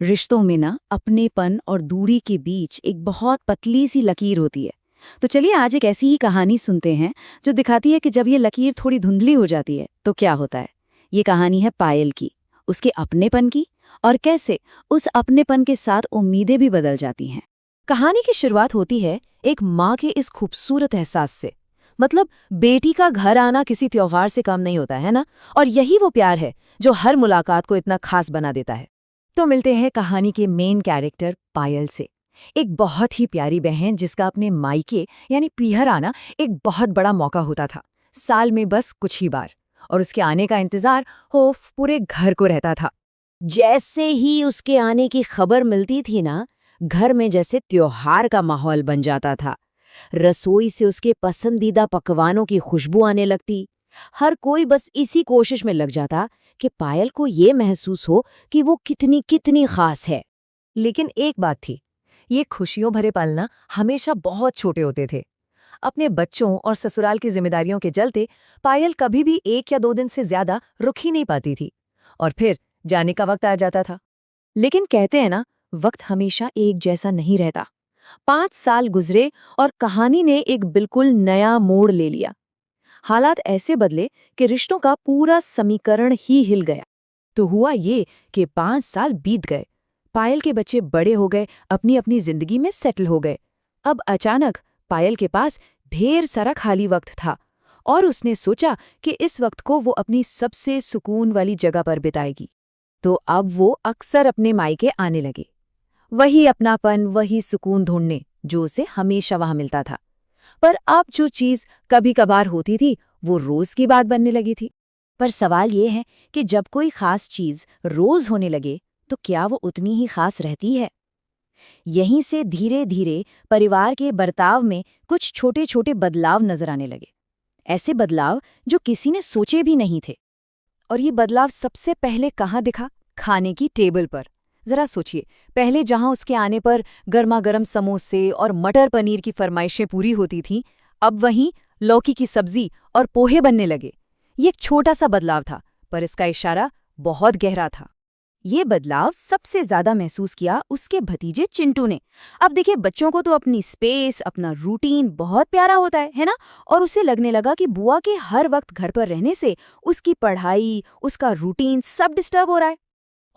रिश्तों में ना अपनेपन और दूरी के बीच एक बहुत पतली सी लकीर होती है। तो चलिए आज एक ऐसी ही कहानी सुनते हैं जो दिखाती है कि जब ये लकीर थोड़ी धुंधली हो जाती है तो क्या होता है। ये कहानी है पायल की, उसके अपनेपन की, और कैसे उस अपनेपन के साथ उम्मीदें भी बदल जाती हैं। कहानी की शुरुआत होती है एक माँ के इस खूबसूरत एहसास से। मतलब बेटी का घर आना किसी त्योहार से कम नहीं होता है ना। और यही वो प्यार है जो हर मुलाकात को इतना खास बना देता है। तो मिलते हैं कहानी के मेन कैरेक्टर पायल से, एक बहुत ही प्यारी बहन जिसका अपने मायके यानी पीहर आना एक बहुत बड़ा मौका होता था, साल में बस कुछ ही बार। और उसके आने का इंतजार पूरे घर को रहता था। जैसे ही उसके आने की खबर मिलती थी ना, घर में जैसे त्योहार का माहौल बन जाता था। रसोई से उसके पसंदीदा पकवानों की खुशबू आने लगती। हर कोई बस इसी कोशिश में लग जाता कि पायल को ये महसूस हो कि वो कितनी कितनी खास है। लेकिन एक बात थी, ये खुशियों भरे पल ना हमेशा बहुत छोटे होते थे। अपने बच्चों और ससुराल की जिम्मेदारियों के चलते पायल कभी भी 1 या 2 दिन से ज्यादा रुक ही नहीं पाती थी, और फिर जाने का वक्त आ जाता था। लेकिन कहते हैं ना, वक्त हमेशा एक जैसा नहीं रहता। 5 साल गुजरे और कहानी ने एक बिल्कुल नया मोड़ ले लिया। हालात ऐसे बदले कि रिश्तों का पूरा समीकरण ही हिल गया। तो हुआ ये कि 5 साल बीत गए, पायल के बच्चे बड़े हो गए, अपनी अपनी जिंदगी में सेटल हो गए। अब अचानक पायल के पास ढेर सारा खाली वक्त था, और उसने सोचा कि इस वक्त को वो अपनी सबसे सुकून वाली जगह पर बिताएगी। तो अब वो अक्सर अपने मायके आने लगे, वही अपनापन, वही सुकून ढूंढने जो उसे हमेशा वहां मिलता था। पर अब जो चीज कभी कभार होती थी वो रोज की बात बनने लगी थी। पर सवाल ये है कि जब कोई खास चीज रोज होने लगे तो क्या वो उतनी ही खास रहती है? यहीं से धीरे धीरे परिवार के बर्ताव में कुछ छोटे छोटे बदलाव नजर आने लगे। ऐसे बदलाव जो किसी ने सोचे भी नहीं थे। और ये बदलाव सबसे पहले कहाँ दिखा? खाने की टेबल पर। जरा सोचिए, पहले जहां उसके आने पर गर्मा गर्म समोसे और मटर पनीर की फरमाइशें पूरी होती थीं, अब वहीं लौकी की सब्जी और पोहे बनने लगे। ये एक छोटा सा बदलाव था, पर इसका इशारा बहुत गहरा था। ये बदलाव सबसे ज्यादा महसूस किया उसके भतीजे चिंटू ने। अब देखिए, बच्चों को तो अपनी स्पेस, अपना रूटीन बहुत प्यारा होता है ना। और उसे लगने लगा कि बुआ के हर वक्त घर पर रहने से उसकी पढ़ाई, उसका रूटीन सब डिस्टर्ब हो रहा है।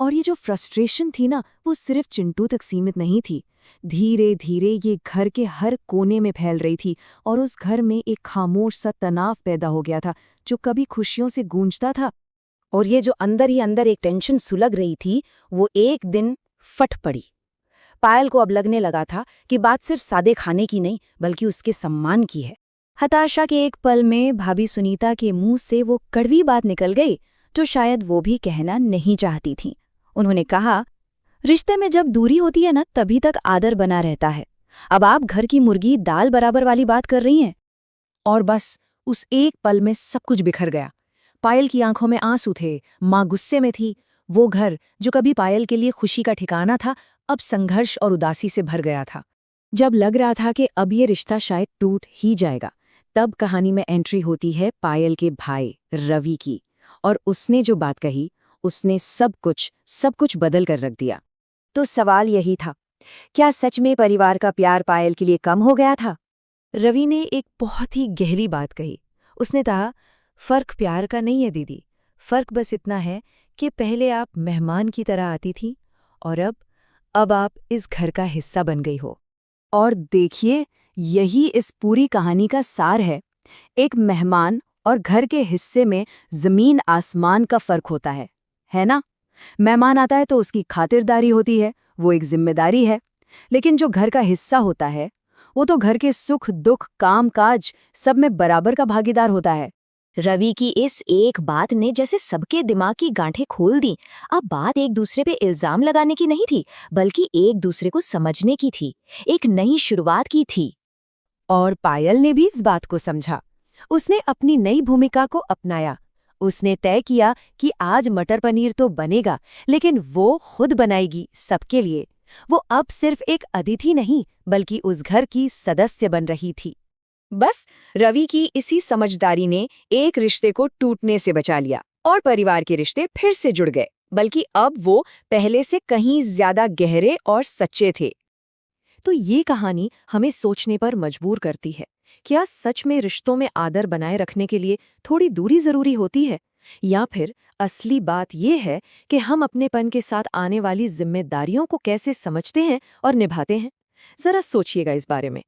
और ये जो फ्रस्ट्रेशन थी ना, वो सिर्फ चिंटू तक सीमित नहीं थी। धीरे धीरे ये घर के हर कोने में फैल रही थी, और उस घर में एक खामोश सा तनाव पैदा हो गया था जो कभी खुशियों से गूंजता था। और ये जो अंदर ही अंदर एक टेंशन सुलग रही थी, वो एक दिन फट पड़ी। पायल को अब लगने लगा था कि बात सिर्फ सादे खाने की नहीं, बल्कि उसके सम्मान की है। हताशा के एक पल में भाभी सुनीता के मुंह से वो कड़वी बात निकल गई जो शायद वो भी कहना नहीं चाहती थीं। उन्होंने कहा, रिश्ते में जब दूरी होती है ना, तभी तक आदर बना रहता है। अब आप घर की मुर्गी दाल बराबर वाली बात कर रही हैं। और बस उस एक पल में सब कुछ बिखर गया। पायल की आंखों में आंसू थे, माँ गुस्से में थी। वो घर जो कभी पायल के लिए खुशी का ठिकाना था, अब संघर्ष और उदासी से भर गया था। जब लग रहा था कि अब ये रिश्ता शायद टूट ही जाएगा, तब कहानी में एंट्री होती है पायल के भाई रवि की। और उसने जो बात कही, उसने सब कुछ बदल कर रख दिया। तो सवाल यही था, क्या सच में परिवार का प्यार पायल के लिए कम हो गया था? रवि ने एक बहुत ही गहरी बात कही। उसने कहा, फर्क प्यार का नहीं है दीदी, फर्क बस इतना है कि पहले आप मेहमान की तरह आती थी, और अब आप इस घर का हिस्सा बन गई हो। और देखिए, यही इस पूरी कहानी का सार है मेहमान और घर के हिस्से में जमीन आसमान का फर्क होता है ना? मेहमान आता है तो उसकी खातिरदारी होती है, वो एक जिम्मेदारी है। लेकिन जो घर का हिस्सा होता है, वो तो घर के सुख दुख काम काज सब में बराबर का भागीदार होता है। रवि की इस एक बात ने जैसे सबके दिमाग की गांठें खोल दी। अब बात एक दूसरे पे इल्जाम लगाने की नहीं थी, बल्कि एक दूसरे को समझने की थी, एक नई शुरुआत की थी। और पायल ने भी इस बात को समझा। उसने अपनी नई भूमिका को अपनाया। उसने तय किया कि आज मटर पनीर तो बनेगा, लेकिन वो खुद बनाएगी सबके लिए। वो अब सिर्फ एक अतिथि नहीं, बल्कि उस घर की सदस्य बन रही थी। बस रवि की इसी समझदारी ने एक रिश्ते को टूटने से बचा लिया, और परिवार के रिश्ते फिर से जुड़ गए। बल्कि अब वो पहले से कहीं ज्यादा गहरे और सच्चे थे। तो ये कहानी हमें सोचने पर मजबूर करती है। क्या सच में रिश्तों में आदर बनाए रखने के लिए थोड़ी दूरी जरूरी होती है, या फिर असली बात ये है कि हम अपनेपन के साथ आने वाली जिम्मेदारियों को कैसे समझते हैं और निभाते हैं? जरा सोचिएगा इस बारे में।